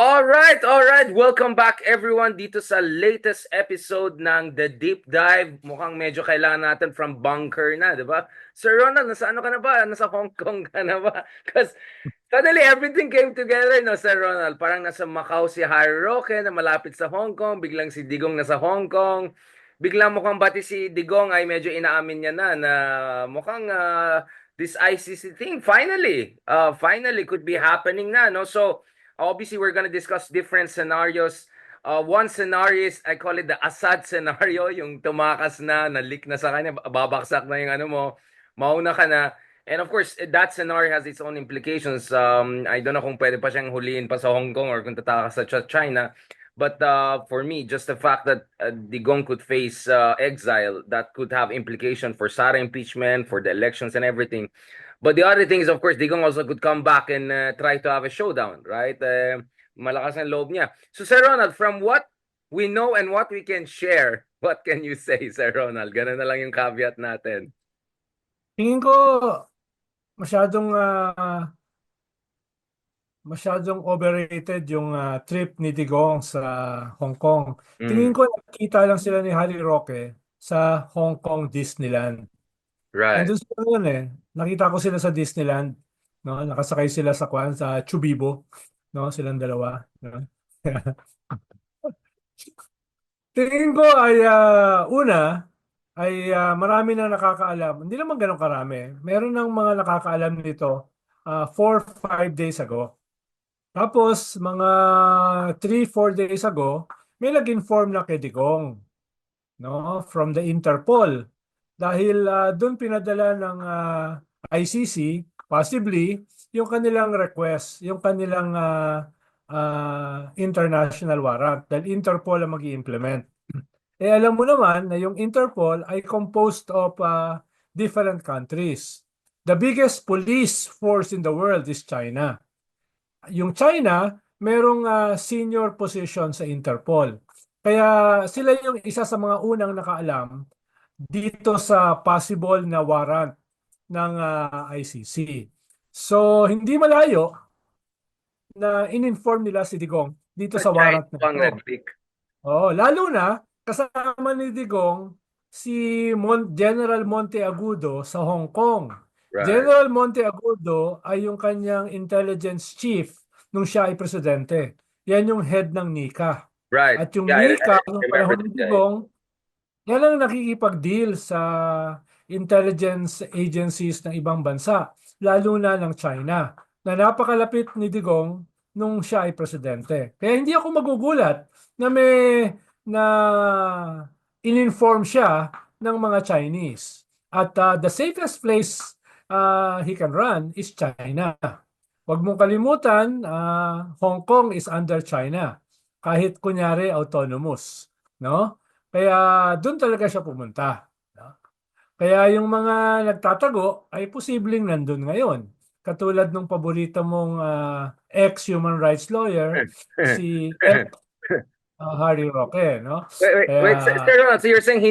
All right. Welcome back everyone dito sa latest episode ng The Deep Dive. Mukhang medyo kailangan natin from bunker na, di ba? Sir Ronald, nasa ano ka na ba? Nasa Hong Kong ka na ba? Because suddenly everything came together, no, Sir Ronald. Parang nasa Macau si Harry Roque na malapit sa Hong Kong. Biglang si Digong nasa Hong Kong. Biglang mukhang bati si Digong ay medyo inaamin niya na mukhang this ICC thing finally could be happening na, no? So, obviously, we're going to discuss different scenarios. One scenario is, I call it the Assad scenario, yung tumakas na, na-leak na sa kanya, babaksak na yung ano mo, mauna ka na. And of course, that scenario has its own implications. I don't know kung pwede pa siyang huliin pa sa Hong Kong or kung tatakas sa China. But for me, just the fact that Digong could face exile, that could have implication for Sara impeachment, for the elections and everything. But the other thing is, of course, Digong also could come back and try to have a showdown, right? Malakas ang loob niya. So, Sir Ronald, from what we know and what we can share, what can you say, Sir Ronald? Ganun na lang yung caveat natin. Tingin ko masyadong masyadong overrated yung trip ni Digong sa Hong Kong. Tingin Mm, ko nakita lang sila ni Harry Roque sa Hong Kong Disneyland. right. Andun sila ngayon eh. Nakita ko sila sa Disneyland, no? Nakasakay sila sa Chubibo, no? Silang dalawa, no? Tingin ko ay una ay marami na nakakaalam. Hindi naman ganun karami. Meron ng mga nakakaalam nito 4, 5 days ago. Tapos, mga 3, 4 days ago, may nag-inform na kay Digong, no, from the Interpol. Dahil doon pinadala ng ICC, possibly, yung kanilang request, yung kanilang international warrant. Dahil Interpol ang mag-i-implement. Eh alam mo naman na yung Interpol ay composed of different countries. The biggest police force in the world is China. Yung China, merong senior position sa Interpol. Kaya sila yung isa sa mga unang nakaalam dito sa possible na warrant ng ICC. So, hindi malayo na in-inform nila si Digong dito sa China warrant na pang ito. nag-leak. Oh, lalo na kasama ni Digong si General Monteagudo sa Hong Kong. Right. General Monteagudo ay yung kanyang intelligence chief nung siya ay presidente. Yan yung head ng NICA. Right. At yung Yeah, NICA, I nung remember panahon this ni guy. Digong, yan ang nakikipag-deal sa intelligence agencies ng ibang bansa, lalo na ng China, na napakalapit ni Digong nung siya ay presidente. Kaya hindi ako magugulat na may na in-inform siya ng mga Chinese. At the safest place he can run is China. Huwag mong kalimutan, Hong Kong is under China. Kahit kunyari autonomous, no? Kaya doon talaga siya pumunta. No? Kaya yung mga nagtatago ay posibleng nandun ngayon. Katulad ng paborito mong ex-human rights lawyer, si Harry Roque, no? Kaya, Wait, Sir Ronald, so you're saying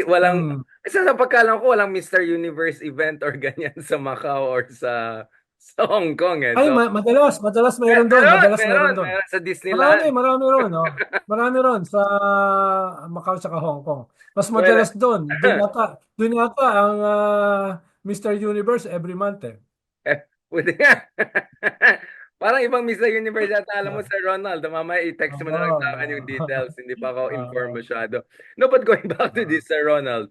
walang, hmm, isa sa pagkalam ko, walang Mr. Universe event or ganyan sa Macau or sa Hong Kong eh. ay, So, madalas mayroon doon, madalas mayroon doon. meron sa Marami, Disneyland. marami ron, no? Marami ron sa Macau at Hong Kong. Mas Well, madalas doon. Doon yata ang Mr. Universe every month eh. buti nga. Parang ibang Mr. Universe yata, alam mo, Sir Ronald, mamaya i-text mo na lang sa akin yung details, hindi pa ako informed Oo. masyado. No, but going back to Oo. this, Sir Ronald,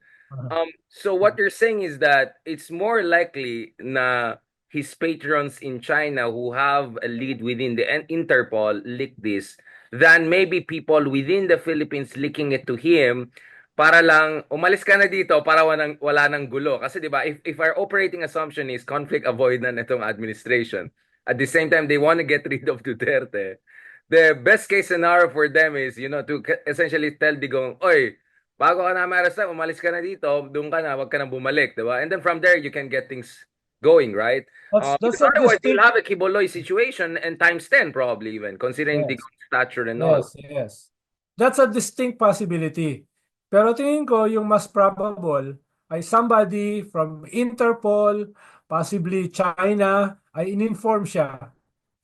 so what you're saying is that it's more likely na his patrons in China who have a lead within the Interpol leak this than maybe people within the Philippines leaking it to him para lang umalis ka na dito para wala nang gulo. Kasi 'di ba, if our operating assumption is conflict avoidant itong administration, at the same time they want to get rid of Duterte, the best case scenario for them is, to essentially tell Digong, oy, bago ka na ma-arrest, umalis ka na dito, doon ka na, wag ka na bumalik, 'di ba? And then from there you can get things going, right? That's Because a otherwise you'll distinct, have a Kiboloy situation and times 10 probably even, considering yes, Digong's stature and all. yes. That's a distinct possibility. Pero tingin ko yung mas probable ay somebody from Interpol, possibly China, ay in-inform siya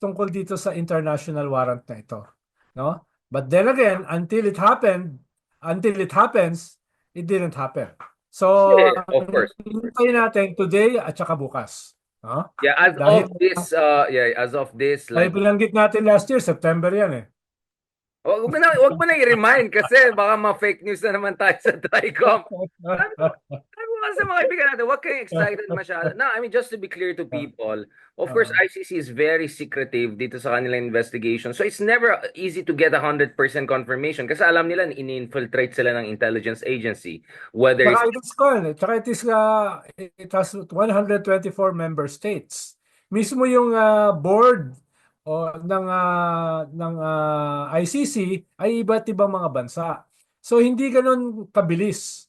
tungkol dito sa international warrant na ito, no? But then again, until it happens, it didn't happen. So, Yeah, of course. hintayin natin today at saka bukas, no? Yeah, as Dahil of this, as of this, ay like, binanggit natin last year, September yan eh. wag mo na i-remind kasi baka ma-fake news na naman tayo sa TRICOM. Sabi ko nga sa mga kaibigan natin, huwag kayong excited masyado. No, I mean, just to be clear to people, of course, ICC is very secretive dito sa kanilang investigation. So it's never easy to get 100% confirmation kasi alam nila ini-infiltrate sila ng intelligence agency. Whether Tsaka it's it is called, tsaka it has 124 member states. Mismo yung board ng ICC ay iba't ibang mga bansa. So hindi ganun kabilis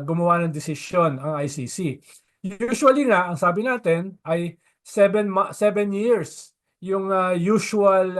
gumawa ng desisyon ang ICC. Usually nga, ang sabi natin ay 7 years yung usual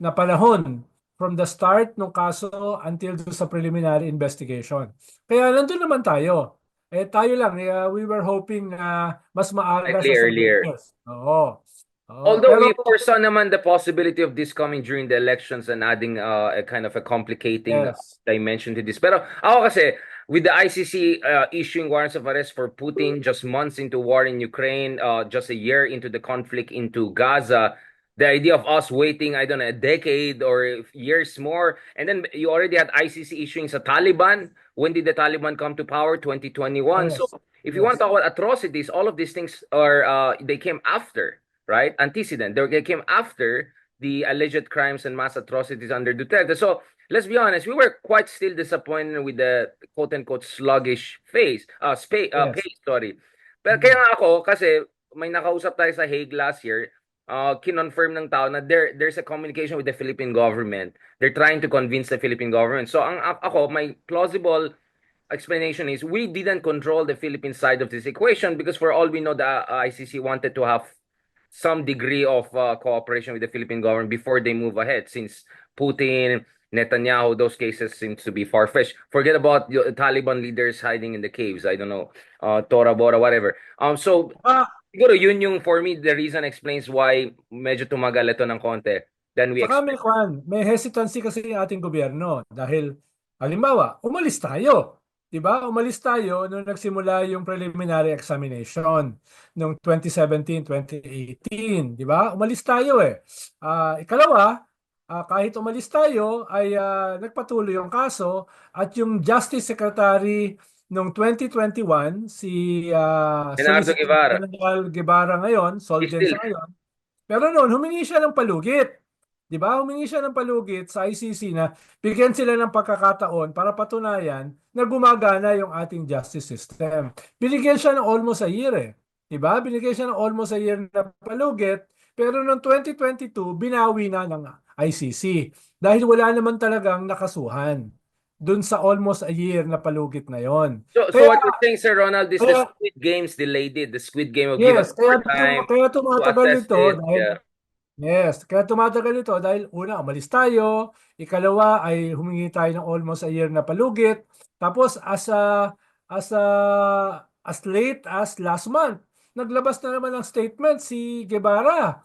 na panahon from the start ng kaso until sa preliminary investigation. Kaya nandun naman tayo. Tayo lang, we were hoping na mas maaga slightly sa earlier. 7 years. Oo. Oo. Although Pero we foresaw naman the possibility of this coming during the elections and adding a kind of a complicating yes. dimension to this. Pero ako kasi, with the ICC issuing warrants of arrest for Putin just months into war in Ukraine, just a year into the conflict into Gaza, the idea of us waiting, I don't know, a decade or years more, and then you already had ICC issuing sa Taliban. When did the Taliban come to power? 2021. So Yes. if you want Yes. to talk about atrocities, all of these things are they came after, right? Antecedent. They came after the alleged crimes and mass atrocities under Duterte. So let's be honest, we were quite still disappointed with the quote-unquote sluggish Yes. pace, sorry. Pero kaya nga ako, kasi may nakausap tayo sa Hague last year, kinonfirm ng tao na there's a communication with the Philippine government. They're trying to convince the Philippine government. So ako, my plausible explanation is we didn't control the Philippine side of this equation because for all we know, the ICC wanted to have some degree of cooperation with the Philippine government before they move ahead. Since Putin, Netanyahu, those cases seems to be far-fetched. Forget about the Taliban leaders hiding in the caves. I don't know, Tora Bora, whatever. So siguro yun yung for me the reason explains why medyo tumagal ito ng konti than we Saka expect. may hesitancy kasi yung ating gobyerno dahil halimbawa, umalis tayo. 'Di ba? Umalis tayo nung nagsimula yung preliminary examination noong 2017, 2018, 'di ba? Umalis tayo eh. Ikalawa, kahit umalis tayo ay nagpatuloy yung kaso at yung Justice Secretary noong 2021 si Leonardo Solicitor Guevara, General Guevara ngayon, he's Solgen still siya ngayon. Pero noon, humingi siya ng palugit. 'Di ba? Humingi siya ng palugit sa ICC na bigyan sila ng pagkakataon para patunayan na gumagana yung ating justice system. Binigyan siya ng almost a year eh. 'Di ba? Binigyan siya ng almost a year na palugit, pero noong 2022 binawi na ng ICC dahil wala naman talagang nakasuhan dun sa almost a year na palugit na yon. so Kaya, what you're saying, Sir Ronald, is the kaya Squid Games delayed it. The Squid Game will give us yes, more time kaya to tumatagal assess ito it. dahil Yeah. yes, kaya tumatagal ito dahil una, umalis tayo. Ikalawa ay humingi tayo ng almost a year na palugit. Tapos as a, as late as last month, naglabas na naman ng statement si Guevara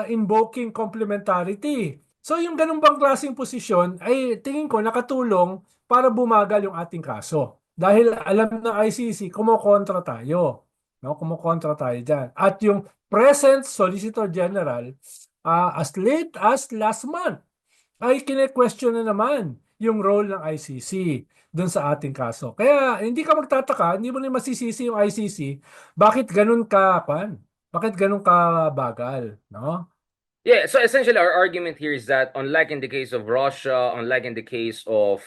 invoking complementarity. So yung ganun bang klaseng posisyon ay tingin ko nakatulong para bumagal yung ating kaso. Dahil alam ng ICC, kumokontra tayo. No, kumokontra tayo dyan. At yung present Solicitor General, as late as last month, ay kine-question na naman yung role ng ICC dun sa ating kaso. Kaya hindi ka magtataka, hindi mo rin masisisi yung ICC, bakit ganun bakit ganun ka bagal, no? Yeah, so essentially our argument here is that unlike in the case of Russia, unlike in the case of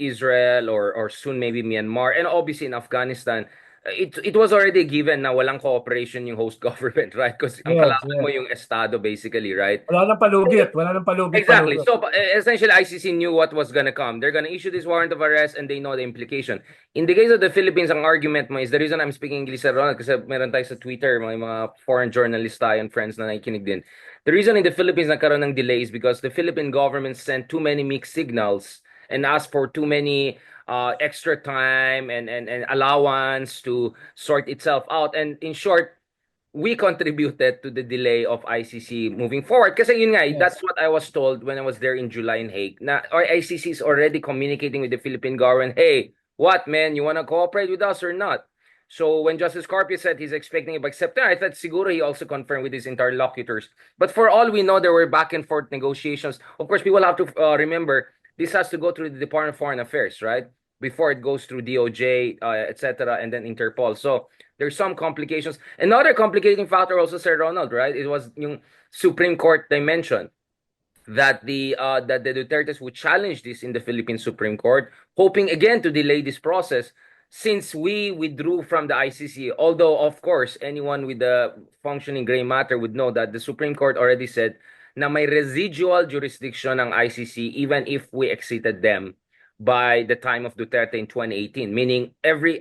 Israel or soon maybe Myanmar, and obviously in Afghanistan, it was already given na walang cooperation yung host government, right? Because ang Yes, kalaban mo yes. yung Estado basically, right? Wala nang palugit, Exactly. palugit. So essentially, ICC knew what was gonna come. They're gonna issue this warrant of arrest, and they know the implication. In the case of the Philippines, ang argument mo is the reason I'm speaking English, Sir Ronald, kasi meron tayo sa Twitter, may mga foreign journalists tayo and friends na nakikinig din. The reason in the Philippines nagkaroon ng delay is because the Philippine government sent too many mixed signals and asked for too many extra time and allowance to sort itself out. And in short, we contributed to the delay of ICC moving forward. Kasi yun nga, Yes. that's what I was told when I was there in July in Hague. Na our ICC is already communicating with the Philippine government, hey, what man, you want to cooperate with us or not? So when Justice Carpio said he's expecting it by September, I thought siguro he also confirmed with his interlocutors. But for all we know, there were back and forth negotiations. Of course, people have to remember this has to go through the Department of Foreign Affairs, right? Before it goes through DOJ, etc., and then Interpol. So there's some complications. Another complicating factor also, Sir Ronald, right? It was yung Supreme Court dimension that the Dutertes would challenge this in the Philippine Supreme Court, hoping again to delay this process since we withdrew from the ICC. Although, of course, anyone with the functioning gray matter would know that the Supreme Court already said na may residual jurisdiction ng ICC even if we exited them by the time of Duterte in 2018, meaning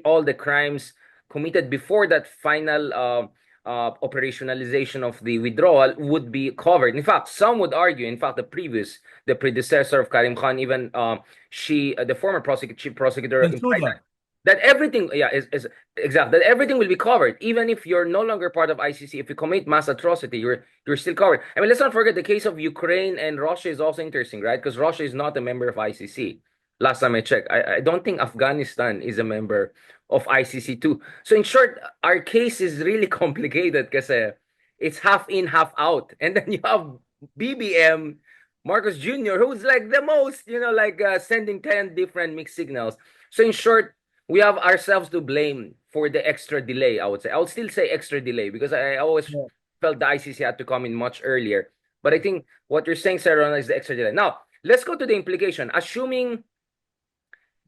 all the crimes committed before that final operationalization of the withdrawal would be covered. In fact, some would argue, in fact, the predecessor of Karim Khan, even the former chief prosecutor, implied Bensouda. that everything, yeah, is exact, that everything will be covered, even if you're no longer part of ICC. If you commit mass atrocity, you're still covered. I mean, let's not forget the case of Ukraine and Russia is also interesting, right? Because Russia is not a member of ICC. Last time I checked, I don't think Afghanistan is a member of ICC too. So in short, our case is really complicated kasi it's half in, half out. And then you have BBM, Marcos Jr., who's like the most, like sending 10 different mixed signals. So in short, we have ourselves to blame for the extra delay, I would say. I would still say extra delay because I always Yeah. felt the ICC had to come in much earlier. But I think what you're saying, Sarah, is the extra delay. Now, let's go to the implication. Assuming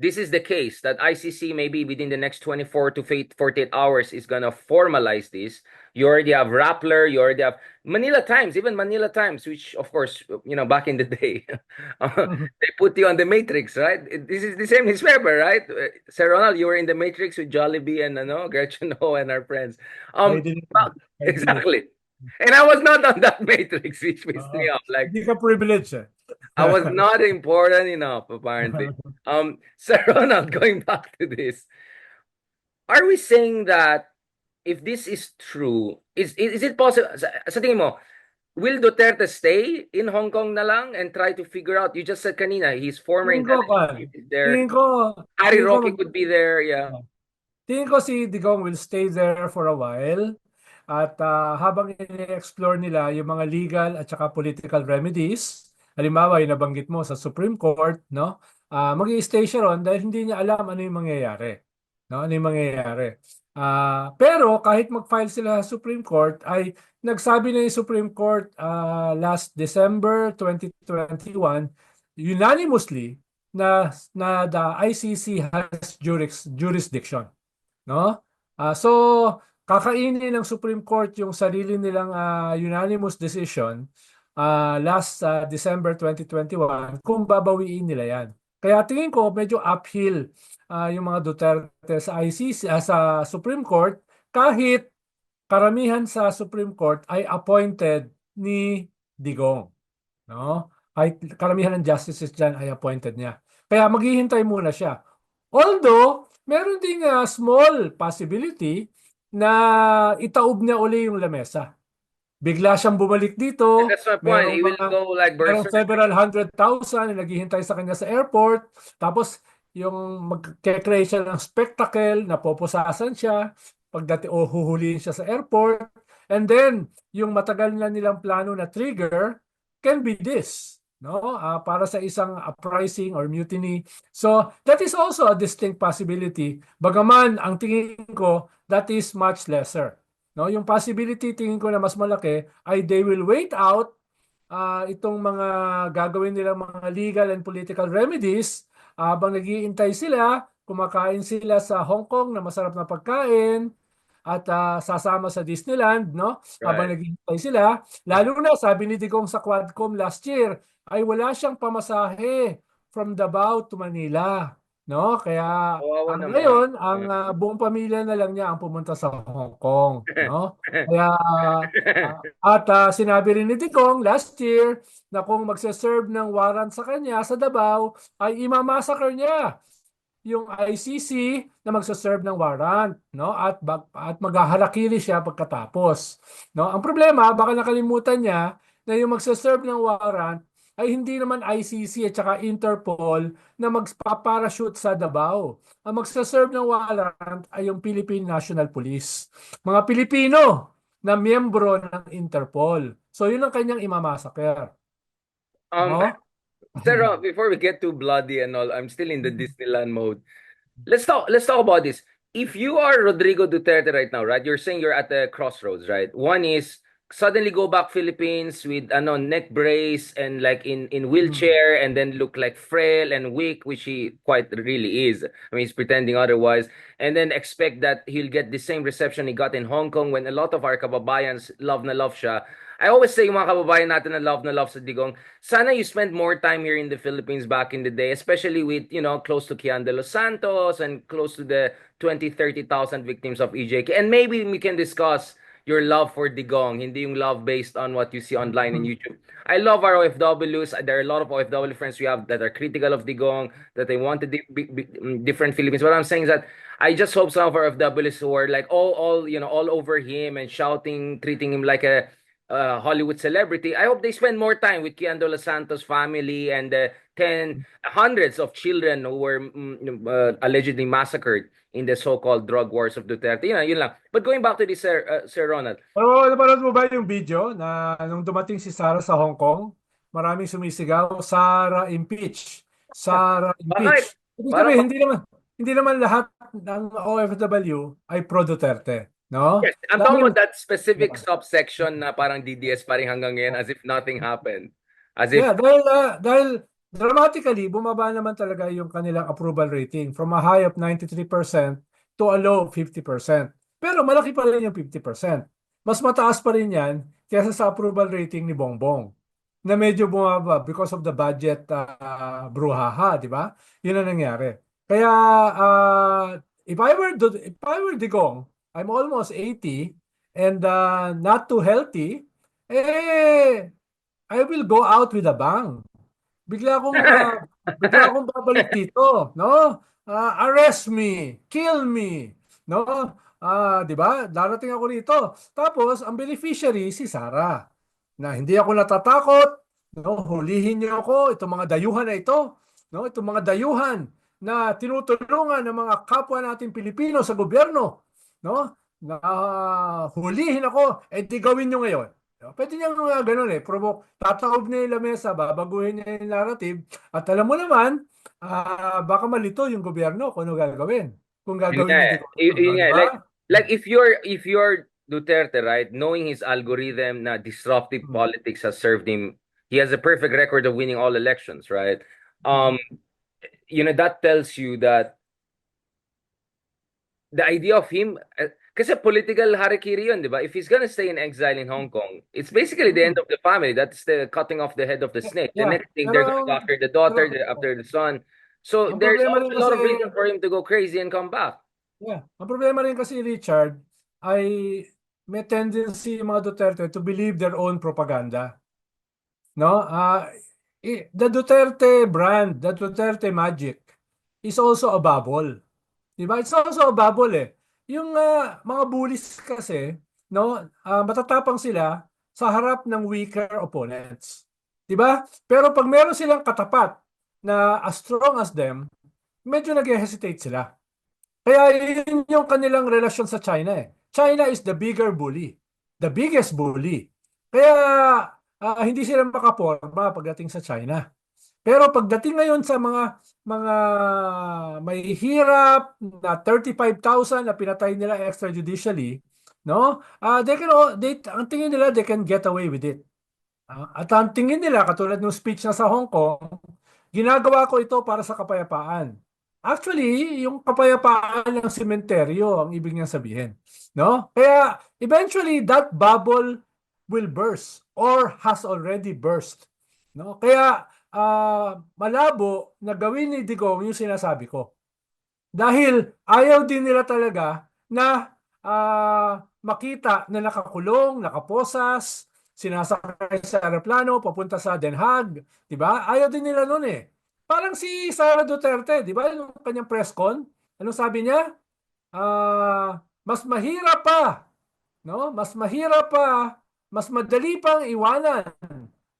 this is the case that ICC maybe within the next 24 to 48 hours is going to formalize this. You already have Rappler, you already have Manila Times, even Manila Times, which of course, back in the day, they put you on the Matrix, right? This is the same newspaper, right? Sir Ronald, you were in the Matrix with Jollibee and Gretchen Ho and our friends. I didn't. I didn't. Exactly. And I was not on that Matrix, which pissed Oo. me off. Like, Hindi ka privileged eh. I was not important enough, apparently. Sir Ronald, going back to this, are we saying that if this is true, is it possible? Sa tingin mo, will Duterte stay in Hong Kong na lang and try to figure out? You just said kanina, his former Tingin ko, intelligence chief is there. tingin ko, Harry tingin ko, Roque could be there, yeah. tingin ko si Digong will stay there for a while. At habang i-explore nila yung mga legal at saka political remedies, halimbawa yung nabanggit mo sa Supreme Court, no? Mag-i-stay siya ron dahil hindi niya alam ano yung mangyayari. No? Ano yung mangyayari. Pero kahit mag-file sila sa Supreme Court, ay nagsabi na yung Supreme Court last December 2021 unanimously na the ICC has jurisdiction. No? So, kakainin ng Supreme Court yung sarili nilang unanimous decision last December 2021 kung babawiin nila yan. Kaya tingin ko medyo uphill yung mga Duterte sa ICC, sa Supreme Court kahit karamihan sa Supreme Court ay appointed ni Digong. No? Kahit karamihan ng justices dyan ay appointed niya. Kaya maghihintay muna siya. Although, meron ding small possibility na itaob niya uli yung lamesa. Bigla siyang bumalik dito. That's my point. He will go like Merong berserk. several 100,000 na naghihintay sa kanya sa airport. Tapos, yung magkakreate siya ng spectacle, napoposasan siya, pagdating o huhulihin siya sa airport. And then, yung matagal na nilang plano na trigger can be this, no? Para sa isang uprising or mutiny. So, that is also a distinct possibility. Bagaman, ang tingin ko, that is much lesser. No, yung possibility tingin ko na mas malaki ay they will wait out itong mga gagawin nilang mga legal and political remedies habang naghihintay sila, kumakain sila sa Hong Kong na masarap na pagkain at sasama sa Disneyland, no? Habang Right. naghihintay sila, lalo na sabi ni Digong sa Quadcom last year ay wala siyang pamasahe from Davao to Manila. No? Kaya Kawawa naman. ngayon, ang buong pamilya na lang niya ang pumunta sa Hong Kong. No? Kaya, at sinabi rin ni Digong last year na kung magsaserve ng warrant sa kanya sa Davao, ay imamassacre niya yung ICC na magsaserve ng warrant, no? At maghaharakiri siya pagkatapos, no? Ang problema, baka nakalimutan niya na yung magsaserve ng warrant ay hindi naman ICC at saka Interpol na magpaparachute sa Davao. Ang magsaserve ng warrant ay yung Philippine National Police. Mga Pilipino na miyembro ng Interpol. So yun ang kanyang imamasaker, Um, no? Sir, before we get too bloody and all, I'm still in the Disneyland mode. Let's talk about this. If you are Rodrigo Duterte right now, right? You're saying you're at the crossroads, right? One is suddenly go back Philippines with ano neck brace and like in wheelchair and then look like frail and weak, which he quite really is. I mean, he's pretending otherwise, and then expect that he'll get the same reception he got in Hong Kong when a lot of our kababayans love na love siya. I always say yung mga kababayan natin na love sa Digong, sana you spend more time here in the Philippines back in the day, especially with, close to Kian de los Santos and close to the 20, 30,000 victims of EJK. And maybe we can discuss your love for Digong, hindi yung love based on what you see online and YouTube. I love our OFWs. There are a lot of OFW friends we have that are critical of Digong, that they want different Philippines. What I'm saying is that I just hope some of our OFWs who are like all over him and shouting, treating him like a Hollywood celebrity. I hope they spend more time with Kian de los Santos family and the hundreds of children who were allegedly massacred in the so-called drug wars of Duterte. Yun lang. But going back to this, Sir Ronald. Oo, napanood mo ba yung video na nung dumating si Sarah sa Hong Kong, maraming sumisigaw, Sarah impeach, Sarah Bakit? impeach. Ibig Parang, sabihin, hindi naman lahat ng OFW ay pro Duterte, no? yes, I'm talking Dahil, about that specific subsection na parang DDS pa rin hanggang ngayon as if nothing happened. As if, yeah, dahil dramatically, bumaba naman talaga yung kanilang approval rating from a high of 93% to a low of 50%. Pero malaki pa rin yung 50%. Mas mataas pa rin yan kaysa sa approval rating ni Bongbong na medyo bumaba because of the budget brouhaha, di ba? Yun ang nangyari. Kaya if I were Digong, I'm almost 80 and not too healthy, I will go out with a bang. Bigla akong uh, bigla akong babalik dito, no? Arrest me, kill me, no? 'Di ba? Darating ako rito. Tapos ang beneficiary si Sara. Na hindi ako natatakot, no? Hulihin niyo ako, itong mga dayuhan na ito, no? Itong mga dayuhan na tinutulungan ng mga kapwa nating Pilipino sa gobyerno, no? Na hulihin ako, di gawin niyo ngayon. Pwede niya mga ganun provoke. Tataob niya yung lamesa, babaguhin niya yung narrative. At alam mo naman, baka malito yung gobyerno kung ano gagawin. Kung yun gagawin nga ni eh. Dico. Yun nga Di eh. ba? Like if you're Duterte, right, knowing his algorithm na disruptive politics has served him, he has a perfect record of winning all elections, right? Um, that tells you that the idea of him, kasi political harikiri yun, di ba? If he's gonna stay in exile in Hong Kong, it's basically the end of the family. That's the cutting off the head of the snake. The Yeah. next thing, Pero, they're gonna go after the daughter, pero after the son. So ang there's problema rin also a lot kasi of reason for him to go crazy and come back. Ang problema rin kasi, Richard, ay may tendency yung mga Duterte to believe their own propaganda. No? The Duterte brand, the Duterte magic is also a bubble. Diba? It's also a bubble Yung mga bullies kasi, no, matatapang sila sa harap ng weaker opponents. Diba? Pero pag meron silang katapat na as strong as them, medyo nag-hesitate sila. Kaya yun yung kanilang relasyon sa China China is the bigger bully. The biggest bully. Kaya hindi sila makaporma pagdating sa China. Pero pagdating ngayon sa mga may hirap na 35,000 na pinatay nila extrajudicially, no? Ang tingin nila they can get away with it. At ang tingin nila katulad ng speech na sa Hong Kong, ginagawa ko ito para sa kapayapaan. Actually, yung kapayapaan ng sementeryo ang ibig niyang sabihin, no? Kaya eventually that bubble will burst or has already burst, no? Kaya malabo na gawin ni Digong yung sinasabi ko. Dahil ayaw din nila talaga na makita na nakakulong, nakaposas, sinasakay sa aeroplano papunta sa Den Haag, 'di ba? Ayaw din nila noon Parang si Sara Duterte, di ba? Yung kanyang press con, anong sabi niya? Mas mahirap pa, no? Mas mahirap pa, mas madali pang iwanan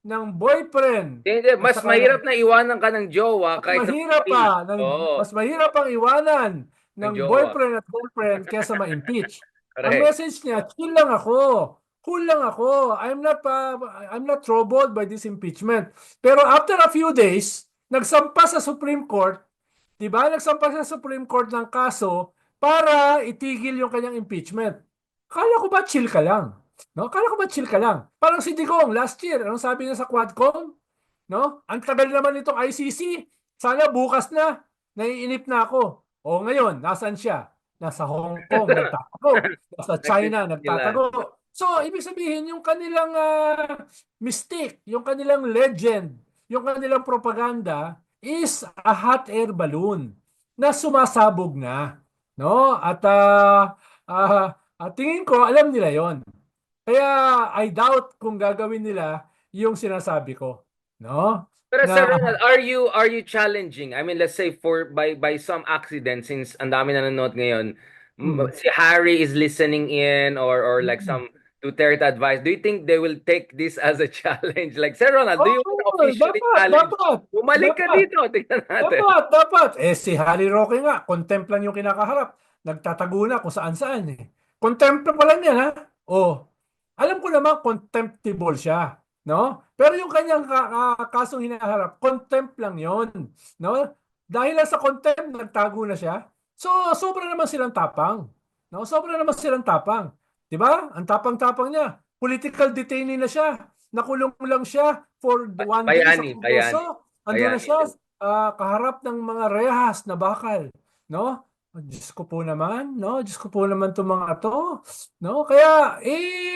ng boyfriend Hindi, at mas saka mahirap na iwanan ka ng jowa mas kaysa mahirap ma-impeach. pa, Oo, mas mahirap pang iwanan ng ng jowa. boyfriend at girlfriend kesa ma-impeach. Ang Correct. message niya, chill lang ako. Cool lang ako. I'm not troubled by this impeachment. Pero after a few days, nagsampa sa Supreme Court, 'di ba? Nagsampa sa Supreme Court ng kaso para itigil yung kanyang impeachment. Kala ko ba chill ka lang? No? Kala ko ba chill ka lang? Parang si Digong last year, anong sabi niya sa Quadcom? No? Ang tagal naman itong ICC. Sana bukas na. Naiinip na ako. O ngayon, nasan siya? Nasa Hong Kong, nagtatago. Nasa China, Nagtitigilan. nagtatago. So, ibig sabihin, yung kanilang mystique, yung kanilang legend, yung kanilang propaganda is a hot air balloon na sumasabog na. No? At tingin ko, alam nila yon. Kaya I doubt kung gagawin nila yung sinasabi ko. No? Pero Sir Na Ronald, are you challenging? I mean, let's say for by some accident, since ang dami na nanonood ngayon, mm, si Harry is listening in, or like mm. some Duterte advice. Do you think they will take this as a challenge? Like, Sir Ronald, do you want to Oh, officially dapat, challenge? dapat, Bumalik ka dapat, dito, tingnan natin. dapat. Si Harry Roque nga, contempt lang yung kinakaharap. Nagtatago na kung saan-saan eh. Contempt pa lang yan ha. Oh, alam ko naman contemptible siya. No? Pero yung kanyang kasong hinaharap, contempt lang yon. No? Dahil lang sa contempt, nagtago na siya. So, sobra naman silang tapang. No? Sobra naman silang tapang. 'Di ba? Ang tapang-tapang niya. Political detainee na siya. Nakulong lang siya for 1 day sa Bayani, bayani, Kongreso. Andun na bayani. siya kaharap ng mga rehas na bakal. No? Oh, Diyos ko po naman, no? Diyos ko po naman itong mga to. No? Kaya,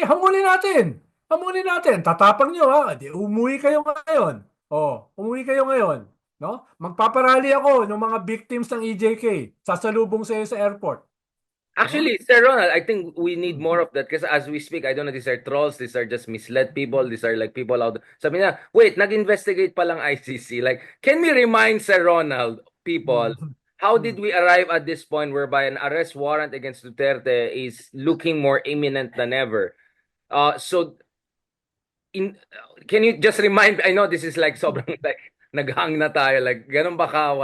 hamulin natin. Hamulin natin. Tatapang nyo, ha? Di, umuwi kayo ngayon. Oh, umuwi kayo ngayon. No? Magpaparali ako ng mga victims ng EJK. Sasalubong sa iyo sa airport. No? Actually, Sir Ronald, I think we need more of that because as we speak, I don't know, these are trolls, these are just misled people, these are like people out. Sabi niya, wait, nag-investigate pa lang ICC. Like, can we remind Sir Ronald, people, how did we arrive at this point whereby an arrest warrant against Duterte is looking more imminent than ever? So, in, can you just remind, I know this is like sobrang like, naghang na tayo, like, ganun baka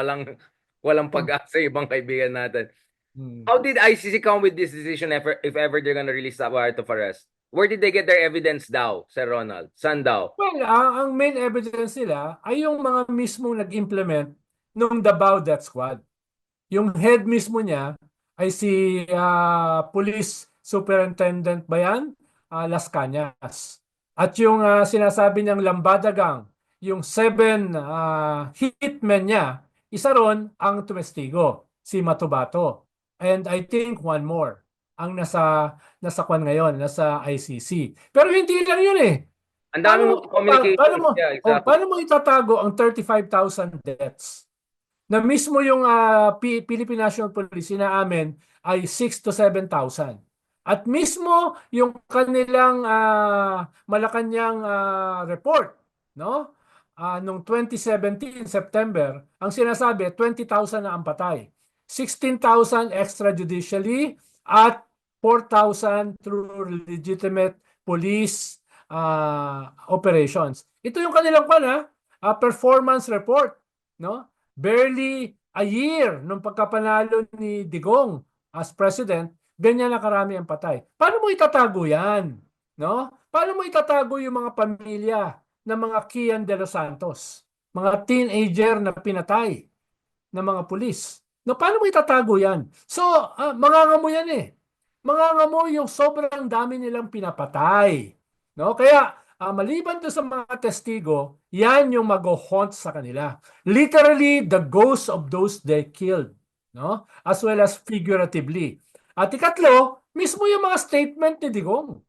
walang pag-asa yung ibang kaibigan natin. Hmm. How did ICC come with this decision if ever they're gonna release the warrant of arrest? Where did they get their evidence daw, Sir Ronald? Saan daw? Well, ang main evidence nila ay yung mga mismong nag-implement nung Davao Death Squad. Yung head mismo niya ay si Police Superintendent Bayan Las Cañas. At yung sinasabi niyang Lambada Gang, yung 7 hitmen niya, isa ron ang tumestigo, si Matubato. And I think one more ang nasa kwan ngayon, nasa ICC. Pero hindi lang yun eh. Ang dami Paano mo, mo communications. Yeah, exactly. paano mo itatago ang 35,000 deaths? Na mismo yung Philippine National Police inaamin ay 6 to 7,000. At mismo yung kanilang Malacanang report, no? Noong 2017 September, ang sinasabi 20,000 na ang patay. 16,000 extrajudicially at 4,000 through legitimate police operations. Ito yung kanilang performance report, no? Barely a year nung pagkapanalo ni Digong as president, ganyan na karami ang patay. Paano mo itatago yan? No? Paano mo itatago yung mga pamilya ng mga Kian de los Santos? Mga teenager na pinatay ng mga pulis. No, paano mo itatago yan? So, mangangamo yan eh. Mangangamo yung sobrang dami nilang pinapatay. No? Kaya, maliban to sa mga testigo, yan yung mag-haunt sa kanila. Literally, the ghosts of those they killed. No? As well as figuratively. At ikatlo, mismo yung mga statement ni Digong.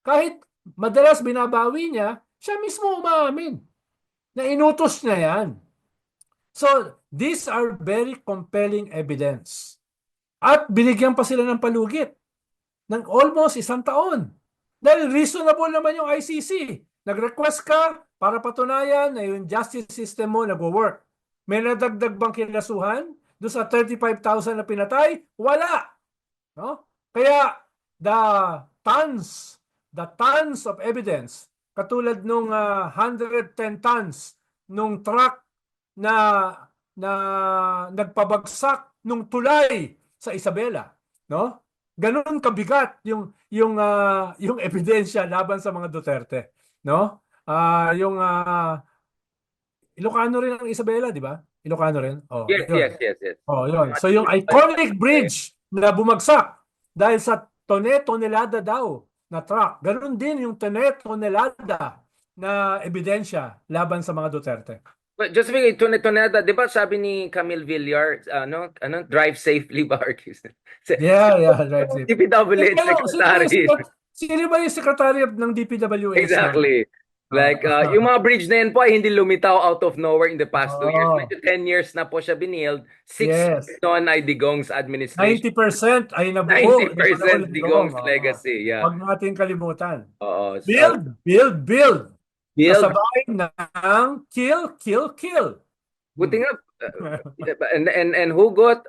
Kahit madalas binabawi niya, siya mismo umaamin na inutos niya yan. So, these are very compelling evidence. At binigyan pa sila ng palugit ng almost 1 taon. Dahil reasonable naman yung ICC. Nag-request ka para patunayan na yung justice system mo nag-work. May nadagdag bang kinasuhan doon sa 35,000 na pinatay? Wala. No? Kaya the the tons of evidence, katulad nung 110 tons nung truck na na nagpabagsak nung tulay sa Isabela, no? Ganun kabigat yung ebidensya laban sa mga Duterte, no? Yung Ilocano rin ang Isabela, di ba? Ilocano rin. Oh, Yes, yun. yes, yes, yes. Oh, yun. So yung iconic bridge na bumagsak dahil sa tone-tonelada daw na truck. Ganun din yung tone-tonelada na ebidensya laban sa mga Duterte. But just speaking, Toneda, di ba sabi ni Camille Villar, drive safely ba? Or Yeah, yeah, right. DPWH secretary. Sino ba yung secretary ng DPWH noon? Exactly. Like, yung mga bridge na yun po ay hindi lumitaw out of nowhere in the past 2 years. Oh, Medyo 10 years na po siya binield. 6 yes. years noon ay Digong's administration. 90% ay nabuo. 90% Digong's legacy. Yeah. Huwag natin kalimutan. Oo. So, Build. build. Kasabay ng kill. Buti nga, and hugot,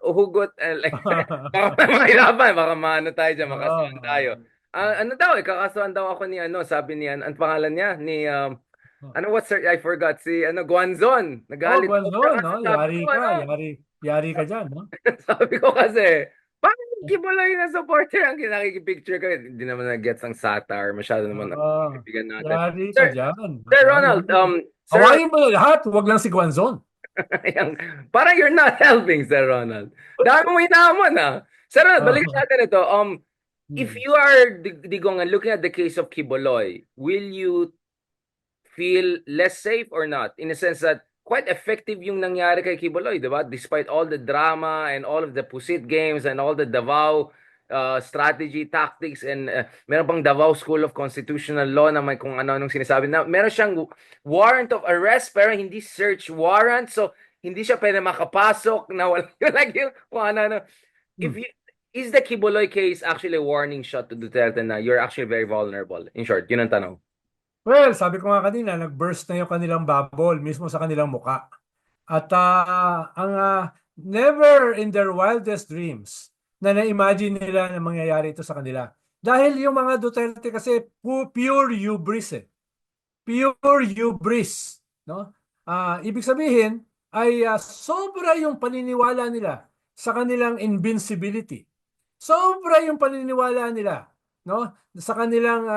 like, baka mahirapan, baka maano tayo dyan, makasuhan tayo. Ano daw, kakasuhan daw ako ni, sabi ni, ang pangalan niya, ni, I forgot, si, Guanzon. Nagalit Guanzon, siya kasi no? sabi ko, Yari ka dyan, no? sabi ko kasi, bakit Kibuloy na supporter ang nakikipicture ko? Hindi naman na-gets ang satire, masyado naman ang kaibigan natin. Yari ka dyan. Sir Ronald, Sir, hawaii mo lahat, huwag lang si Guanzon. parang you're not helping, Sir Ronald. Dami mo hinamon, Sir Ronald, balikan natin ito. If you are Digong and looking at the case of Kibuloy, will you feel less safe or not? In a sense that quite effective yung nangyari kay Kibuloy, di ba? Despite all the drama and all of the pusit games and all the Davao strategy, tactics, and meron pang Davao School of Constitutional Law na may kung ano-anong sinasabi na meron siyang warrant of arrest pero hindi search warrant, so hindi siya pwede makapasok na wala like yung kung ano-ano. Is the Kibuloy case actually a warning shot to Duterte na you're actually very vulnerable? In short, yun ang tanong. Well, sabi ko nga kanina, nag-burst na yung kanilang bubble mismo sa kanilang muka. At never in their wildest dreams na na-imagine nila na mangyayari ito sa kanila. Dahil yung mga Duterte kasi pure hubris eh. Pure hubris. No? Ibig sabihin ay sobra yung paniniwala nila sa kanilang invincibility. Sobra yung paniniwala nila, no? Sa kanilang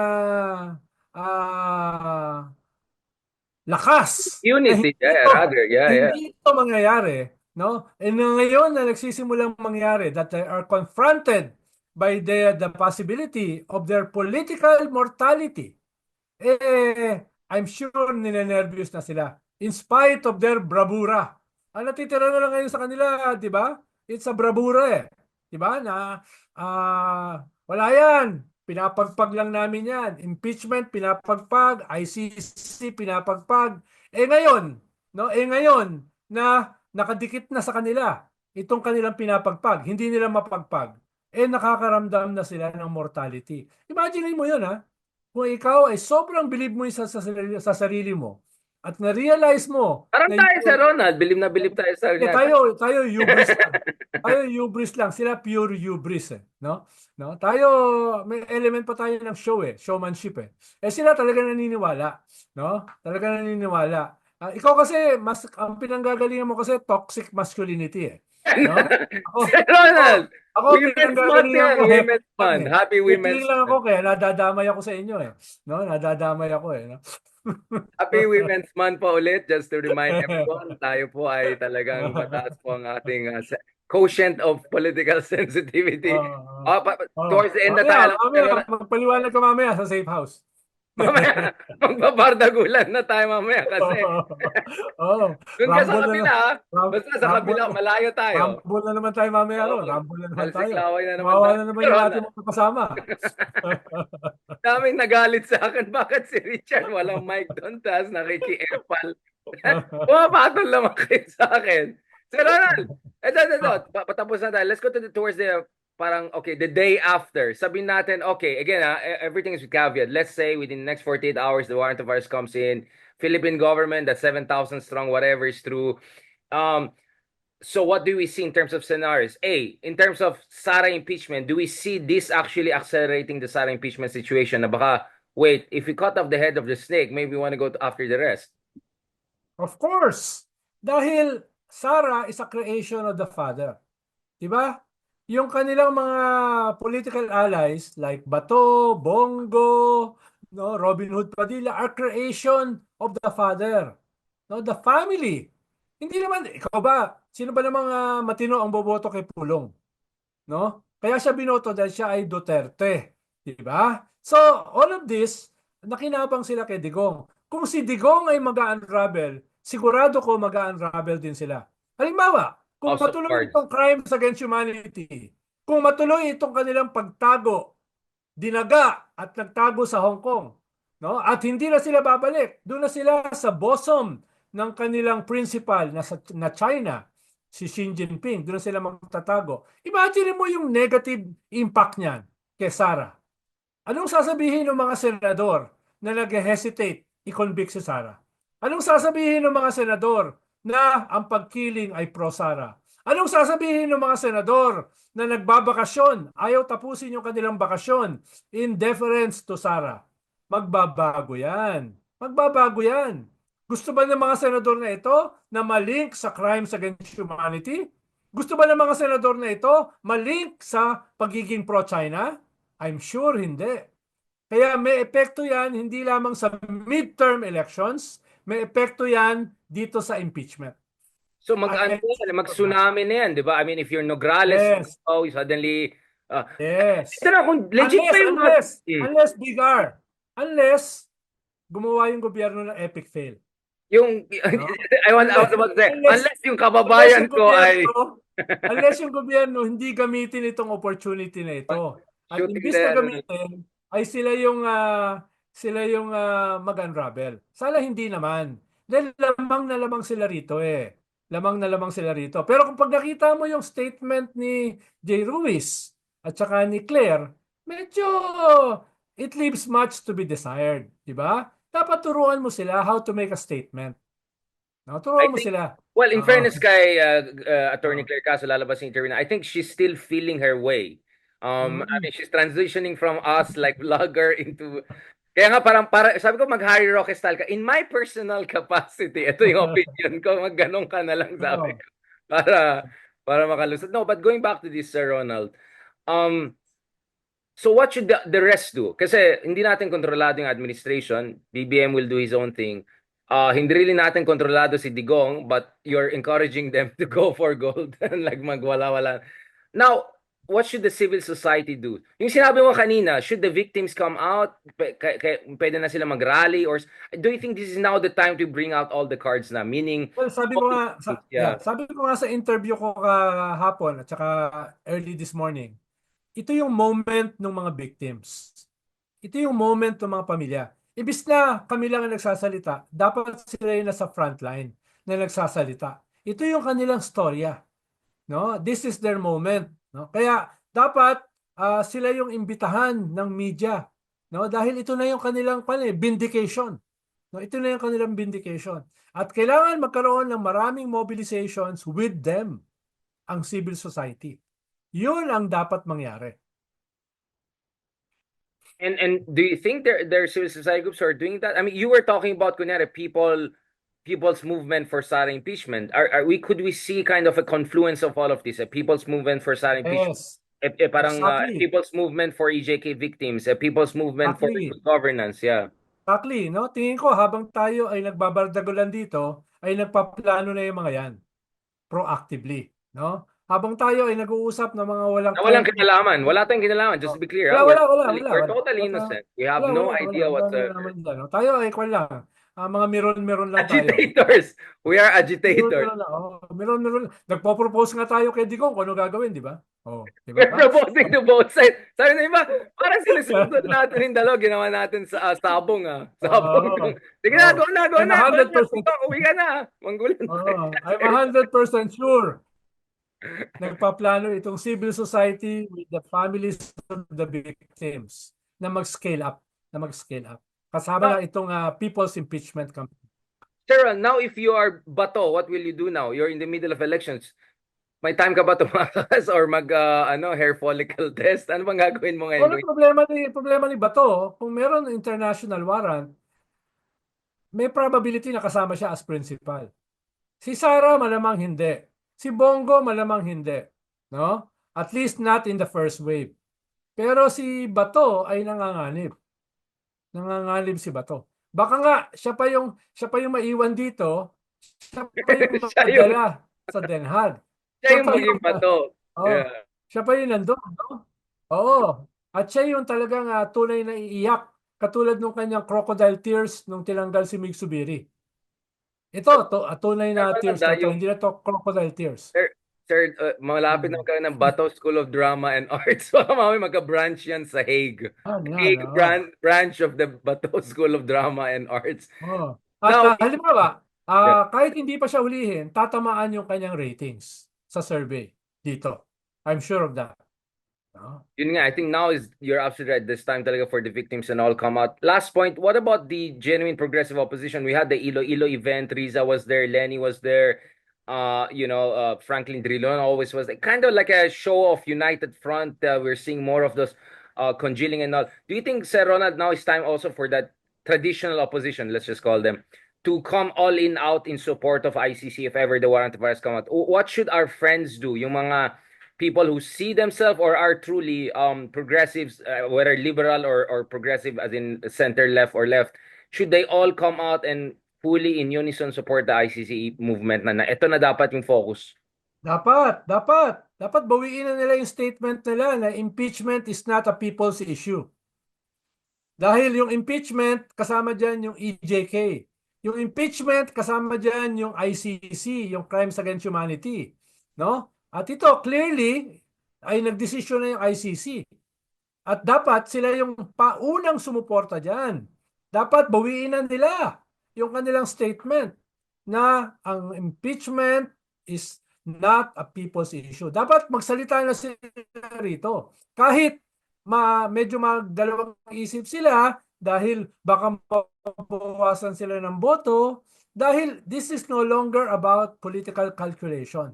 lakas. Unity, Hindi ito mangyayari, no? And ngayon na nagsisimulang mangyari that they are confronted by the possibility of their political mortality. I'm sure ninenervyos na sila in spite of their bravura. Ang natitira na lang ngayon sa kanila, di ba? It's a bravura eh. Di ba? Na wala yan. Pinapagpag lang namin yan. Impeachment, pinapagpag. ICC, pinapagpag. Ngayon, no? Ngayon na nakadikit na sa kanila itong kanilang pinapagpag, hindi nila mapagpag. Nakakaramdam na sila ng mortality. Imagine mo yun, ha? Kung ikaw ay sobrang believe mo sa sarili mo at na-realize mo parang tayo, Sir Ronald, bilib na bilib tayo sa tayo hubris lang. Tayo hubris lang. Sila pure hubris eh. No? Tayo, may element pa tayo ng show eh. Showmanship eh. Sila talaga naniniwala. No? Talaga naniniwala. Ikaw kasi, ang pinanggagalingan mo kasi toxic masculinity eh. No? Sir Ronald! Women's Month yan, Women's Month. Happy Women's Month. lang ako kaya nadadamay ako sa inyo eh. No? Nadadamay ako eh. No? Happy Women's Month po ulit. Just to remind everyone, tayo po ay talagang mataas po ang ating quotient of political sensitivity. Towards the end na tayo. Magpaliwanag ka mamaya sa safe house. Mamaya, magbabardagulan na tayo mamaya kasi doon ka sa kabila, basta sa kabila, malayo tayo. Rumble na naman tayo mamaya ron. Rumble na naman tayo. Mawawa na naman yung ating mga kasama. Daming nagalit sa akin, bakit si Richard walang mic doon, tas nakiki-epal. Pumapatol naman kayo sa akin. Sir Ronald, patapos na tayo. Let's go towards the parang, okay, the day after, sabihin natin, okay, again, everything is with caveat. Let's say within the next 48 hours, the warrant of arrest comes in, Philippine government, that 7,000 strong, whatever is true. Um, so what do we see in terms of scenarios? A, in terms of Sara impeachment, do we see this actually accelerating the Sara impeachment situation? Na baka, wait, if we cut off the head of the snake, maybe we want to go after the rest. Of course, dahil Sarah is a creation of the father. Diba? Yung kanilang mga political allies like Bato, Bongo, no, Robin Hood Padilla are creation of the father. No, the family. Hindi naman, ikaw ba, sino ba namang matino ang boboto kay Pulong? No? Kaya siya binoto dahil siya ay Duterte. Diba? So, all of this, nakinabang sila kay Digong. Kung si Digong ay mag-unravel, sigurado ko mag-unravel din sila. Halimbawa, kung House of matuloy Cards. itong crimes against humanity, kung matuloy itong kanilang pagtago, dinaga at nagtago sa Hong Kong, no? At hindi na sila babalik, doon na sila sa bosom ng kanilang principal na China, si Xi Jinping, doon na sila magtatago. Imagine mo yung negative impact niyan kay Sara. Anong sasabihin ng mga senador na nag-hesitate i-convict si Sara? Anong sasabihin ng mga senador na ang pagkiling ay pro-Sara? Anong sasabihin ng mga senador na nagbabakasyon, ayaw tapusin yung kanilang bakasyon in deference to Sara? Magbabago yan. Magbabago yan. Gusto ba ng mga senador na ito na malink sa crimes against humanity? Gusto ba ng mga senador na ito malink sa pagiging pro-China? I'm sure hindi. Kaya may epekto yan hindi lamang sa midterm elections, may epekto yan dito sa impeachment. So mag-tsunami na yan, di ba? I mean, if you're Nograles, Yes, oh, suddenly, yes. ito na, kung legit pa yung Unless Big R, unless gumawa yung gobyerno ng epic fail. yung, No? I was about to say, unless yung Unless kababayan yung ko ay unless yung gobyerno hindi gamitin itong opportunity na ito. At shooting imbis the, na gamitin, ay sila yung mag-unravel. Sana hindi naman. Dahil lamang na lamang sila rito eh. Lamang na lamang sila rito. Pero kung pag nakita mo yung statement ni Jay Ruiz at saka ni Claire, medyo it leaves much to be desired. Diba? Dapat turuan mo sila how to make a statement. No, I turuan mo think, sila. well, in Oo. fairness kay Attorney Oo. Claire Caso, lalabas yung interview na, I think she's still feeling her way. I mean, she's transitioning from us like vlogger into, kaya nga sabi ko mag-Harry Roque style ka. In my personal capacity, ito yung opinion ko, magganong ka na lang sabi Oo. ko. Para, para makalusot. No, but going back to this, Sir Ronald, um, so what should the rest do? Kasi hindi natin kontrolado yung administration. BBM will do his own thing. Hindi rin natin kontrolado si Digong, but you're encouraging them to go for gold and like magwala-wala. Now, what should the civil society do? Yung sinabi mo kanina, should the victims come out? Pwede na sila mag-rally? Or do you think this is now the time to bring out all the cards na? Meaning, Well, yeah. sabi ko nga sa interview ko kahapon at saka early this morning, ito yung moment ng mga victims. Ito yung moment ng mga pamilya. Ibis na kami lang ang nagsasalita, dapat sila yung nasa frontline na nagsasalita. Ito yung kanilang storya. No? This is their moment. No? Kaya dapat sila yung imbitahan ng media. No? Dahil ito na yung kanilang vindication. No? Ito na yung kanilang vindication. At kailangan magkaroon ng maraming mobilizations with them, ang civil society. Yun ang dapat mangyari. And do you think there are civil society groups who are doing that? I mean, you were talking about kunyari, people's movement for Sara impeachment. Could we see kind of a confluence of all of this? A people's movement for Sara impeachment. Yes, Parang exactly. people's movement for EJK victims, a people's movement for Exactly. good governance, yeah. Exactly, no? Tingin ko habang tayo ay nagbabardagulan dito, ay nagpaplano na yung mga yan proactively, no? Habang tayo ay nag-uusap ng mga walang Na walang kwenta. kinalaman. Wala tayong kinalaman. Just to be clear, Wala, ha? wala, wala, wala, We're wala. totally innocent. We have no idea Wala whatsoever. naman dyan, no? Tayo ay kwan lang. Mga meron lang tayo. Agitators. We are agitators. Meron lang. Oh, meron. Nagpo-propose nga tayo kay Digong kung ano gagawin, di ba? Oh, di We're ba? proposing to both sides. Sabi na iba, parang sinusunod natin yung dalaw. Ginawa natin sa sabong, ha? Sabong. Oo. Sige na, go na, go I'm na. 100% Uwi ka na. Manggulan tayo. I'm 100% sure nagpaplano itong civil society with the families of the victims na mag-scale up. Kasama na itong People's Impeachment Campaign. Sir, now if you are Bato, what will you do now? You're in the middle of elections. May time ka ba tumakas or mag hair follicle test? Ano bang gagawin mo ngayon? Wala problema ni Bato, kung meron international warrant, may probability na kasama siya as principal. Si Sara malamang hindi. Si Bongo malamang hindi, no? At least not in the first wave. Pero si Bato ay nanganganib. Nanganganib si Bato. Baka nga siya pa yung maiwan dito, siya pa yung Siya yung, madala sa Den Haag. siya Siya yung pa yung maging Bato. oh, Yeah. siya pa yung nandun, no? Oo. At siya yung talagang tunay na iiyak. Katulad nung kanyang crocodile tears nung tinanggal si Migsubiri. Ito, tunay na tears na to. Yung Hindi na to crocodile tears. Sir, malapit na Mm. magkaroon ng Bato School of Drama and Arts. Baka mamaya magka-branch yan sa Hague. Yan, Hague oo. branch of the Bato School of Drama and Arts. Oo. At Now, halimbawa, yeah, kahit hindi pa siya hulihin, tatamaan yung kanyang ratings sa survey dito. I'm sure of that. No? yun nga, I think now is you're absolutely right. This time talaga for the victims and all come out. Last point, what about the genuine progressive opposition? We had the Iloilo event. Riza was there, Lenny was there. Franklin Drilon always was kind of like a show of united front. We're seeing more of those congealing and all. Do you think, Sir Ronald, now it's time also for that traditional opposition, let's just call them, to come all in out in support of ICC if ever the warrant of arrest come out? What should our friends do? Yung mga people who see themselves or are truly progressives, whether liberal or progressive as in center left or left, should they all come out and fully in unison support the ICC movement na ito na dapat yung focus? Dapat bawiin na nila yung statement nila na impeachment is not a people's issue. Dahil yung impeachment, kasama dyan yung EJK. Yung impeachment, kasama dyan yung ICC, yung Crimes Against Humanity. No? At ito, clearly, ay nagdesisyon na yung ICC. At dapat sila yung paunang sumuporta dyan. Dapat bawiin na nila yung kanilang statement na ang impeachment is not a people's issue. Dapat magsalita na sila rito. Kahit medyo magdalawang isip sila dahil baka mabawasan sila ng boto, dahil this is no longer about political calculation.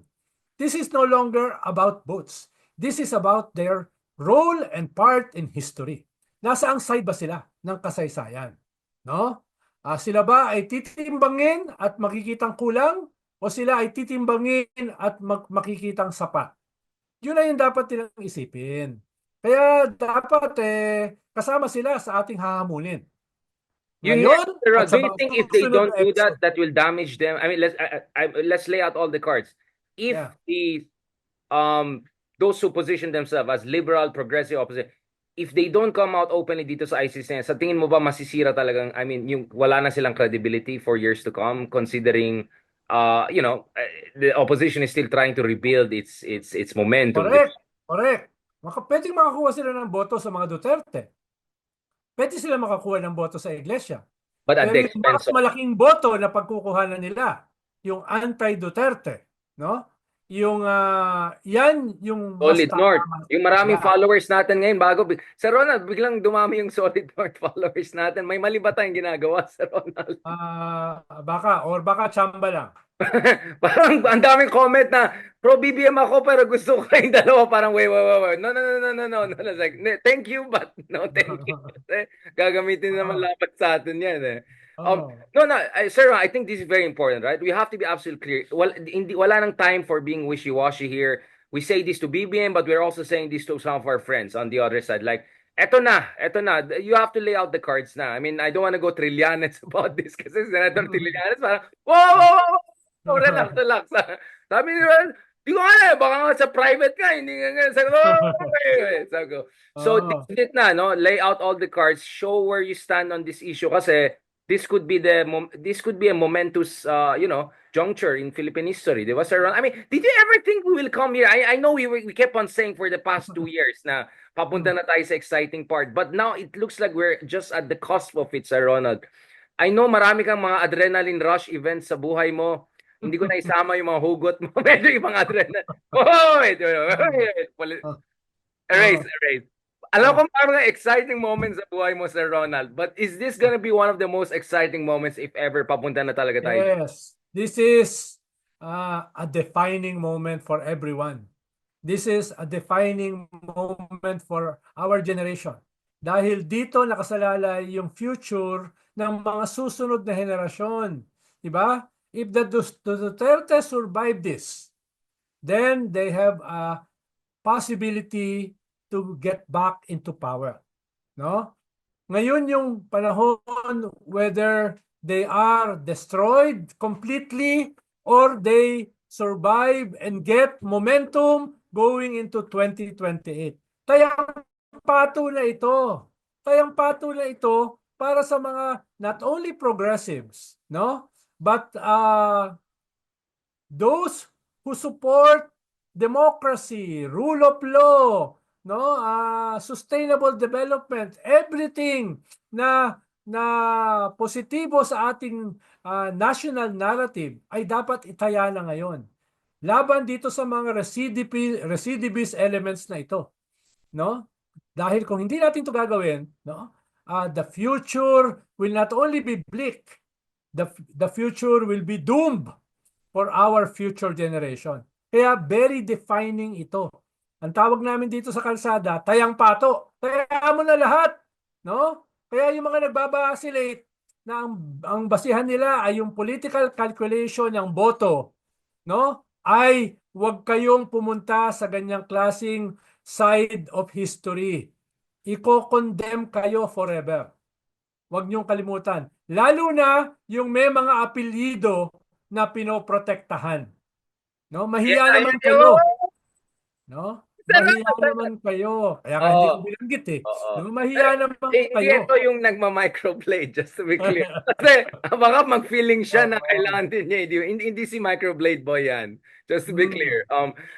This is no longer about votes. This is about their role and part in history. Nasaang side ba sila ng kasaysayan? No? Sila ba ay titimbangin at makikitang kulang o sila ay titimbangin at makikitang sapat? Yun na yung dapat nilang isipin. Kaya dapat kasama sila sa ating hahamunin. Ngayon, Do at sa you mga think if they susunod don't na do that, episode. that will damage them? I mean, let's lay out all the cards. If Yeah. the those who position themselves as liberal, progressive, opposition, if they don't come out openly dito sa ICC, sa tingin mo ba masisira talagang, I mean, yung wala na silang credibility for years to come, considering, the opposition is still trying to rebuild its momentum. Correct. Pwedeng makakuha sila ng boto sa mga Duterte. Pwede sila makakuha ng boto sa Iglesia. But at Pero the yung mas expense of malaking boto na pagkukuhanan nila, yung anti-Duterte, no? Yung yan yung mas Solid North. tama Yung maraming sila. followers natin ngayon Sir Ronald, biglang dumami yung Solid North followers natin. May mali ba tayong ginagawa, Sir Ronald? Baka tsamba lang. Parang ang daming comment na pro BBM ako pero gusto ko kayong dalawa, parang wait. No. It's like, thank you but no thank you. Gagamitin naman laban sa atin yan eh. Oh. Sir, I think this is very important, right? We have to be absolutely clear. Wala nang time for being wishy-washy here. We say this to BBM, but we're also saying this to some of our friends on the other side. Like, eto na. You have to lay out the cards na. I mean, I don't want to go Trillanes about this kasi Senator Trillanes parang, whoa, relax. Sabi niya, di ko alam, baka nga sa private ka, hindi nga. Sabi ko, so this is it na, no? Lay out all the cards, show where you stand on this issue kasi this could be a momentous juncture in Philippine history. Di ba, Sir Ron? I mean, did you ever think we will come here? I know we kept on saying for the past 2 years na papunta na tayo sa exciting part, but now it looks like we're just at the cusp of it, Sir Ronald. I know marami kang mga adrenaline rush events sa buhay mo. Hindi ko na isama yung mga hugot mo. Medyo yung mga adrenaline. Wait. Erase. Alam ko Oh, parang exciting moments sa buhay mo, Sir Ronald. But is this gonna be one of the most exciting moments if ever papunta na talaga tayo? yes, this is a defining moment for everyone. This is a defining moment for our generation. Dahil dito nakasalalay yung future ng mga susunod na henerasyon. Diba? If the Duterte survive this, then they have a possibility to get back into power. No? Ngayon yung panahon whether they are destroyed completely or they survive and get momentum going into 2028. Tayang pato na ito. Tayang pato na ito para sa mga not only progressives, no? But those who support democracy, rule of law, no, sustainable development, everything na positibo sa ating national narrative ay dapat itaya na ngayon. Laban dito sa mga recidivist elements na ito, no? Dahil kung hindi natin 'to gagawin, no, the future will not only be bleak, the future will be doomed for our future generation. Kaya very defining ito. Ang tawag namin dito sa kalsada, tayang pato. Taya mo na lahat, no? Kaya yung mga nagbabasilate na ang basihan nila ay yung political calculation ng boto, no? Ay huwag kayong pumunta sa ganyang klasing side of history. Iko-condemn kayo forever. Huwag niyong kalimutan. Lalo na yung may mga apelyido na pinoprotektahan. No? Yes, Mahiya ayun naman yun. kayo. No? Sir Mahiya Ronald. naman kayo. Kaya nga hindi ko Oo. binanggit eh. Oo. No? Eh, Mahiya naman hindi ito kayo. yung nagma-microblade, just to be clear. Kasi baka mag-feeling siya na Oo. kailangan din niya. Hindi si microblade boy yan. Just to be Hmm. clear.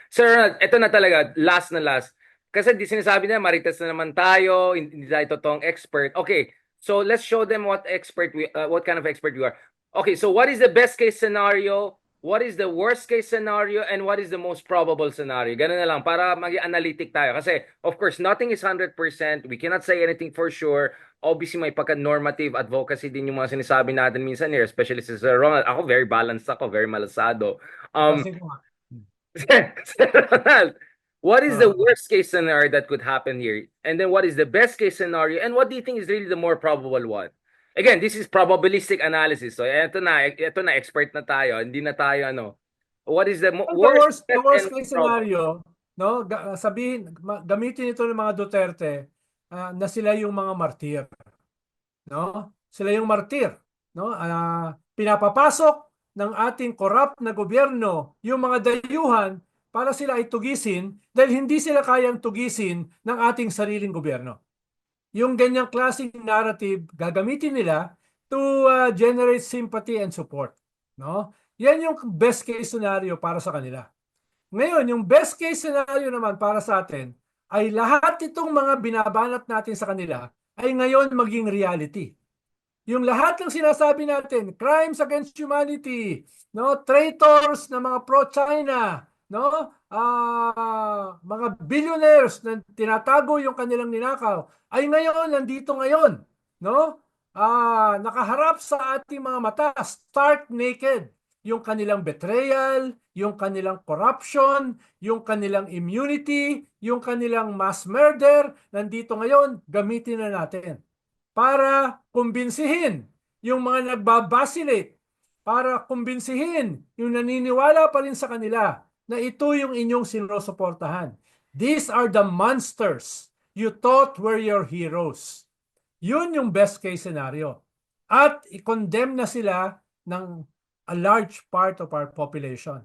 Sir, Ronald, ito na talaga, last na last. Kasi di sinasabi na, marites na naman tayo, hindi tayo totoong expert. Okay, so let's show them what kind of expert we are. Okay, so what is the best case scenario? What is the worst case scenario and what is the most probable scenario? Ganun na lang para maging analytic tayo. Kasi, of course, nothing is 100%. We cannot say anything for sure. Obviously, may pagka-normative advocacy din yung mga sinasabi natin minsan here, especially si Sir Ronald. Ako, very balanced ako, very malasado. Um, Kasi nga. Sir Ronald, what is the Oo. worst case scenario that could happen here? And then what is the best case scenario? And what do you think is really the more probable one? Again, this is probabilistic analysis. So, ito na, expert na tayo. Hindi na tayo, ano. What is the Well, worst, the best, worst and case probable? scenario, no, sabihin, gamitin ito ng mga Duterte na sila yung mga martir. No? Sila yung martir, no? Pinapapasok ng ating corrupt na gobyerno yung mga dayuhan para sila ay tugisin dahil hindi sila kayang tugisin ng ating sariling gobyerno. Yung ganyang klaseng narrative gagamitin nila to generate sympathy and support, no? Yan yung best case scenario para sa kanila. Ngayon, yung best case scenario naman para sa atin ay lahat itong mga binabanat natin sa kanila ay ngayon maging reality. Yung lahat ng sinasabi natin, crimes against humanity, no, traitors na mga pro-China, no, mga billionaires na tinatago yung kanilang ninakaw, ay ngayon nandito ngayon, no? Nakaharap sa ating mga mata, stark naked, yung kanilang betrayal, yung kanilang corruption, yung kanilang immunity, yung kanilang mass murder, nandito ngayon, gamitin na natin para kumbinsihin yung mga nagbabasilate, para kumbinsihin yung naniniwala pa rin sa kanila na ito yung inyong sinusuportahan. These are the monsters you thought were your heroes. Yun yung best case scenario. At i-condemn na sila ng a large part of our population.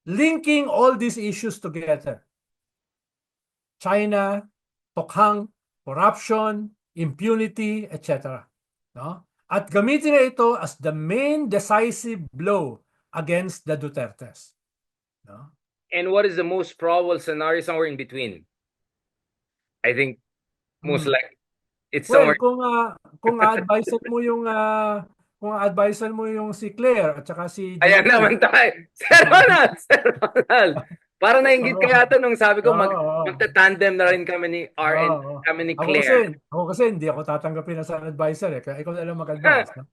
Linking all these issues together. China, tokhang, corruption, impunity, etc. No? At gamitin na ito as the main decisive blow against the Dutertes. No? And what is the most probable scenario? Somewhere in between. I think most Hmm. like it's Well, somewhere. kung advisor mo yung si Claire at saka si Ayan JP. naman tayo. Sir Ronald! Sir Ronald! Parang nainggit ka Oo. yata nung sabi ko Oo. magta-tandem na rin kami ni RN, Oo. kami ni Ako kasi, Claire. ako kasi hindi ako tatanggapin as an advisor eh. Kaya ikaw na lang mag-advise. No?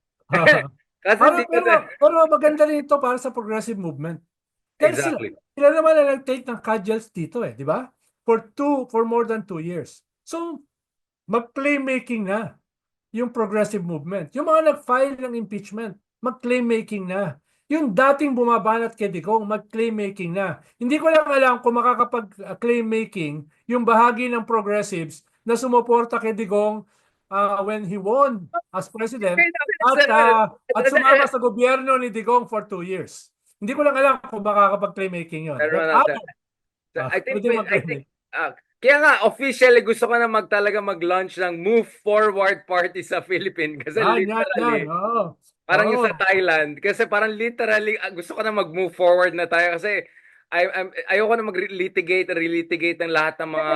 Kasi Para, hindi pero, kasi pero maganda rin ito para sa progressive movement. Dahil sila, exactly. sila naman ang nag-take ng cudgels dito eh, di ba? For more than 2 years. So, mag-playmaking na yung progressive movement. Yung mga nag-file ng impeachment, mag-claim making na. Yung dating bumabanat kay Digong, mag-claim making na. Hindi ko lang alam kung makakapag-claim making yung bahagi ng progressives na sumuporta kay Digong when he won as president at sumama sa gobyerno ni Digong for 2 years. Hindi ko lang alam kung makakapag-claim making yun. Pero But I think pwede I mag-claim think making. kaya nga officially gusto ko na talaga mag-launch ng Move Forward Party sa Philippines kasi Yan. literally Oo. parang yung Oo. sa Thailand kasi parang literally gusto ko na mag-move forward na tayo kasi ayoko na relitigate ng lahat ng mga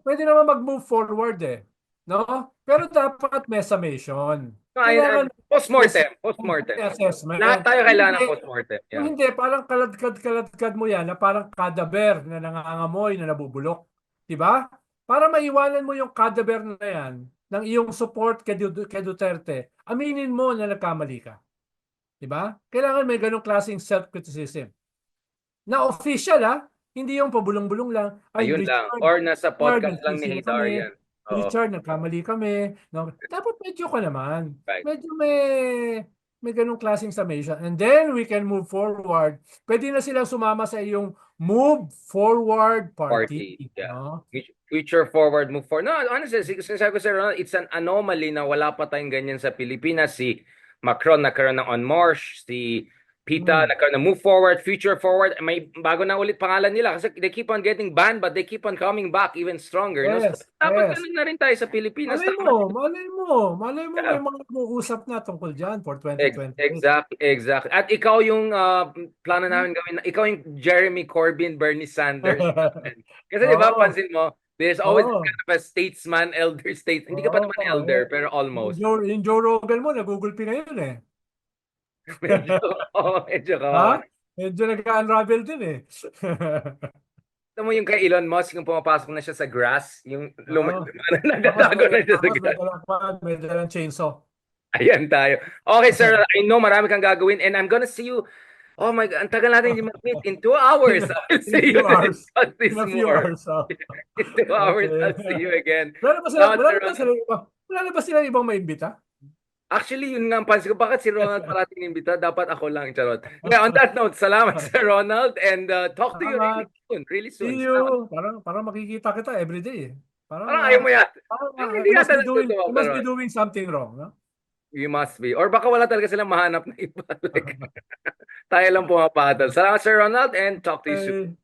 Pwede naman mag-move forward eh. No? Pero dapat may summation. no, Kailangan post-mortem. may Lahat assessment. tayo Kung kailangan hindi, ng post-mortem. kung Yeah. hindi, parang kaladkad mo yan na parang kadaber na nangangamoy na nabubulok. Diba? Para maiwanan mo yung kadaber na yan ng iyong support kay Duterte, aminin mo na nagkamali ka. Diba? Kailangan may ganong klaseng self-criticism. Na official hindi yung pabulong-bulong lang. Ay, Ayun lang. Richard, Or nasa Richard, podcast lang ni nagsisi kami. Hidarian. Oo. Richard, nagkamali kami. No? Dapat medyo ka naman. Right. Medyo may ganung klaseng summation. And then we can move forward. Pwede na silang sumama sa iyong Move Forward Party. Party. Yeah. No? Future forward, move forward. No, honestly, sabi ko Sir Ronald, it's an anomaly na wala pa tayong ganyan sa Pilipinas. Si Macron nagkaroon ng On March, si PITA Hmm. nagkaroon ng Move Forward, Future Forward. May bago na ulit pangalan nila kasi they keep on getting banned but they keep on coming back even stronger. No? So, Yes, dapat yes. ganun na rin tayo sa Pilipinas. Malay Tama. mo, malay mo may Yeah. mga nag-uusap na tungkol dyan for 2028. Exactly. At ikaw yung plano namin gawin na ikaw yung Jeremy Corbyn, Bernie Sanders. Kasi 'di ba, Oo, pansin mo, there's always oo. kind of a statesman, elder state. Hindi ka pa naman Oo, elder, pero almost. yung Joe Rogan mo, nagugulpi ngayon eh. Medyo, medyo kawawa. Ha? Medyo nag-unravel din eh. Alam mo yung kay Elon Musk, yung pumapasok na siya sa grass, yung Oo. nagtatago na siya sa Tapos grass. may dalang chainsaw. Ayan tayo. Okay, sir, I know marami kang gagawin and I'm gonna see you. Oh my God, ang tagal natin hindi mag-meet. In 2 hours, I'll In a see you few and hours. discuss In this a few more. hours. Oh. In 2 hours, Okay. I'll see you again. Wala na ba sila, Salamat, wala Sir na ba Ronald. sila ibang, wala na ba sila ibang maimbita? Actually, yun nga ang pansin ko. Bakit si Ronald parating imbita? Dapat ako lang, charot. Yeah, on that note, salamat, Sir Ronald, and talk to you Salamat. really soon. See Salamat. you. Parang makikita kita everyday eh. Parang, Parang ayaw mo yan. parang Hindi yata natutuwa, you must pero be doing something wrong, no? you must be. Or baka wala talaga silang mahanap na iba. Like, tayo lang pumapatol. Salamat, Sir Ronald, and talk to you soon. Okay.